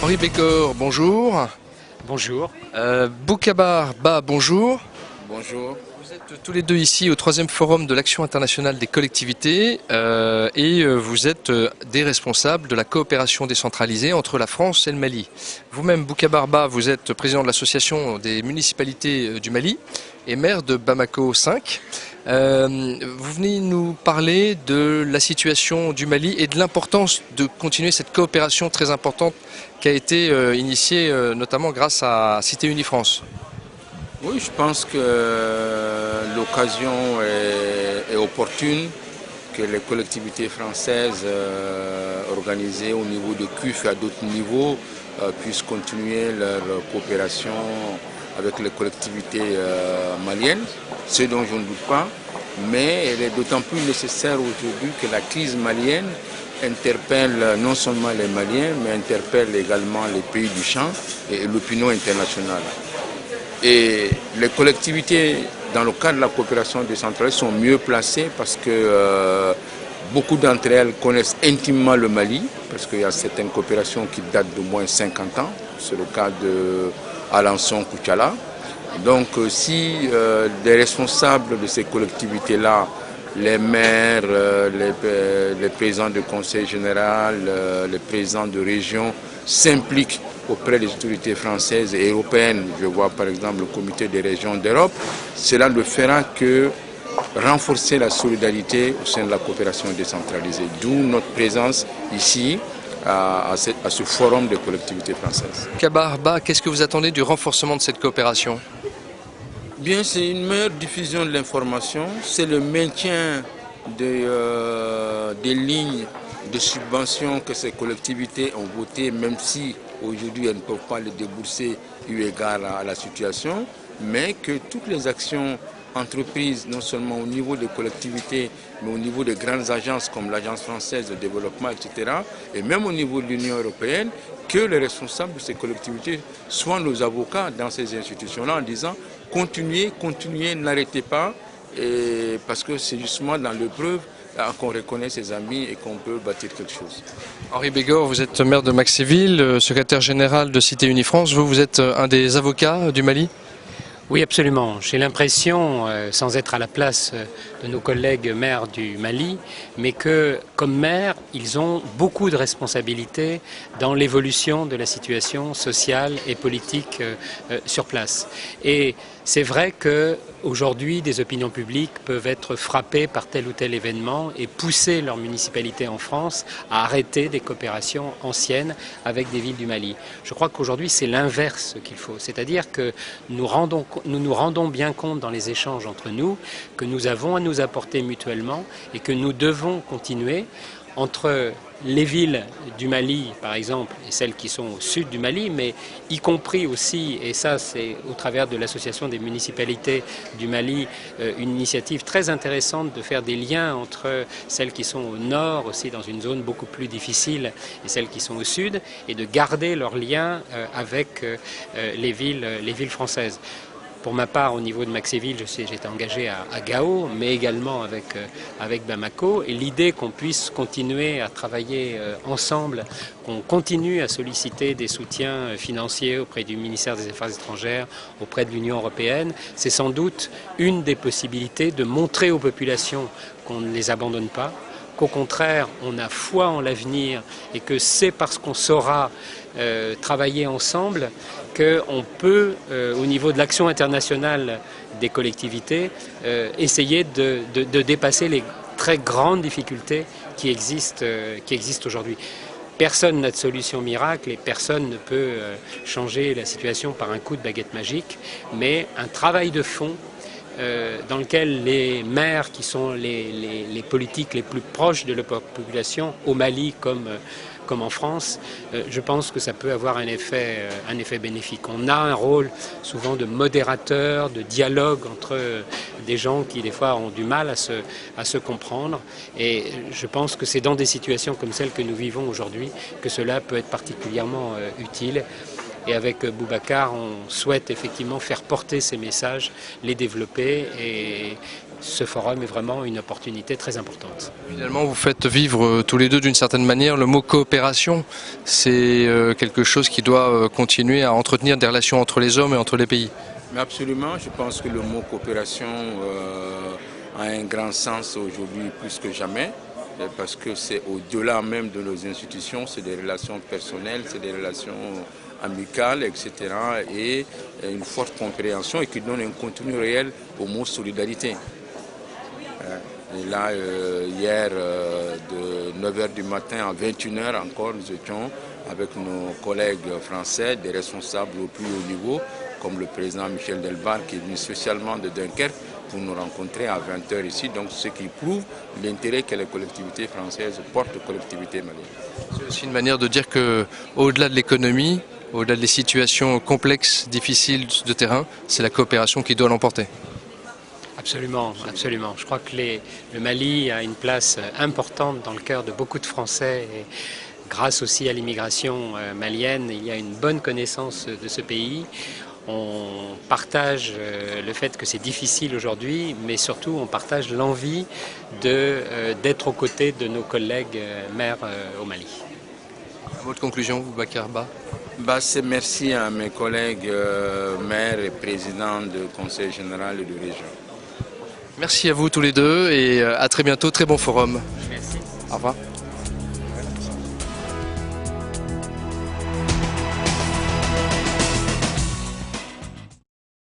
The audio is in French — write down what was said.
Henri Bécor, bonjour. Bonjour. Boubacar Bah, bonjour. Bonjour. Vous êtes tous les deux ici au 3e forum de l'Action internationale des collectivités et vous êtes des responsables de la coopération décentralisée entre la France et le Mali. Vous-même, Boubacar Bah, vous êtes président de l'association des municipalités du Mali et maire de Bamako 5. Vous venez nous parler de la situation du Mali et de l'importance de continuer cette coopération très importante qui a été initiée notamment grâce à Cité Unie France. Oui, je pense que l'occasion est opportune, que les collectivités françaises organisées au niveau de CUF et à d'autres niveaux puissent continuer leur coopération avec les collectivités maliennes, ce dont je ne doute pas, mais elle est d'autant plus nécessaire aujourd'hui que la crise malienne interpelle non seulement les Maliens, mais interpelle également les pays du champ et l'opinion internationale. Et les collectivités, dans le cadre de la coopération décentralisée, sont mieux placées parce que beaucoup d'entre elles connaissent intimement le Mali, parce qu'il y a certaines coopérations qui datent de moins de 50 ans. C'est le cas de Alençon-Koutiala. Donc si les responsables de ces collectivités-là, les maires, les présidents de conseil général, les présidents de région s'impliquent auprès des autorités françaises et européennes, je vois par exemple le comité des régions d'Europe, cela ne fera que renforcer la solidarité au sein de la coopération décentralisée, d'où notre présence ici à ce forum des collectivités françaises. Boubacar Bah, qu'est-ce que vous attendez du renforcement de cette coopération ? Bien, c'est une meilleure diffusion de l'information, c'est le maintien des lignes de subventions que ces collectivités ont votées, même si aujourd'hui elles ne peuvent pas les débourser eu égard à la situation, mais que toutes les actions entreprises, non seulement au niveau des collectivités, mais au niveau des grandes agences comme l'Agence française de développement, etc., et même au niveau de l'Union européenne, que les responsables de ces collectivités soient nos avocats dans ces institutions-là en disant continuez, n'arrêtez pas, et parce que c'est justement dans l'épreuve qu'on reconnaît ses amis et qu'on peut bâtir quelque chose. Henri Bécor, vous êtes maire de Maxéville, secrétaire général de Cité Unie France. Vous êtes un des avocats du Mali ? Oui, absolument. J'ai l'impression, sans être à la place de nos collègues maires du Mali, mais que, comme maires, ils ont beaucoup de responsabilités dans l'évolution de la situation sociale et politique sur place. Et c'est vrai qu'aujourd'hui, des opinions publiques peuvent être frappées par tel ou tel événement et pousser leur municipalité en France à arrêter des coopérations anciennes avec des villes du Mali. Je crois qu'aujourd'hui, c'est l'inverse qu'il faut. C'est-à-dire que nous nous rendons bien compte dans les échanges entre nous que nous avons à nous apporter mutuellement et que nous devons continuer entre les villes du Mali, par exemple, et celles qui sont au sud du Mali, mais y compris aussi, et ça c'est au travers de l'association des municipalités du Mali, une initiative très intéressante de faire des liens entre celles qui sont au nord, aussi dans une zone beaucoup plus difficile, et celles qui sont au sud, et de garder leurs liens avec les villes françaises. Pour ma part, au niveau de Maxéville, j'étais engagé à Gao, mais également avec Bamako. Et l'idée qu'on puisse continuer à travailler ensemble, qu'on continue à solliciter des soutiens financiers auprès du ministère des Affaires étrangères, auprès de l'Union européenne, c'est sans doute une des possibilités de montrer aux populations qu'on ne les abandonne pas, qu'au contraire, on a foi en l'avenir et que c'est parce qu'on saura travailler ensemble qu'on peut, au niveau de l'action internationale des collectivités, essayer de dépasser les très grandes difficultés qui existent aujourd'hui. Personne n'a de solution miracle et personne ne peut changer la situation par un coup de baguette magique, mais un travail de fond dans lequel les maires qui sont les politiques les plus proches de la population, au Mali comme en France, je pense que ça peut avoir un effet bénéfique. On a un rôle souvent de modérateur, de dialogue entre des gens qui des fois ont du mal à se comprendre, et je pense que c'est dans des situations comme celles que nous vivons aujourd'hui que cela peut être particulièrement utile. Et avec Boubacar, on souhaite effectivement faire porter ces messages, les développer et ce forum est vraiment une opportunité très importante. Finalement, vous faites vivre tous les deux d'une certaine manière le mot coopération. C'est quelque chose qui doit continuer à entretenir des relations entre les hommes et entre les pays. Mais absolument, je pense que le mot coopération a un grand sens aujourd'hui plus que jamais, parce que c'est au-delà même de nos institutions, c'est des relations personnelles, c'est des relations amicales, etc. Et une forte compréhension et qui donne un contenu réel au mot solidarité. Et là, hier, de 9h du matin à 21h encore, nous étions avec nos collègues français, des responsables au plus haut niveau, comme le président Michel Delbar, qui est venu spécialement de Dunkerque pour nous rencontrer à 20h ici. Donc, ce qui prouve l'intérêt que les collectivités françaises portent aux collectivités maliennes. C'est aussi une manière de dire qu'au-delà de l'économie, au-delà des situations complexes, difficiles de terrain, c'est la coopération qui doit l'emporter. Absolument, absolument. Je crois que le Mali a une place importante dans le cœur de beaucoup de Français. Et grâce aussi à l'immigration malienne, il y a une bonne connaissance de ce pays. On partage le fait que c'est difficile aujourd'hui, mais surtout on partage l'envie d'être aux côtés de nos collègues maires au Mali. Un mot de conclusion, Boubacar Ba. C'est merci à mes collègues maires et présidents du Conseil général et de région. Merci à vous tous les deux et à très bientôt, très bon forum. Merci. Au revoir.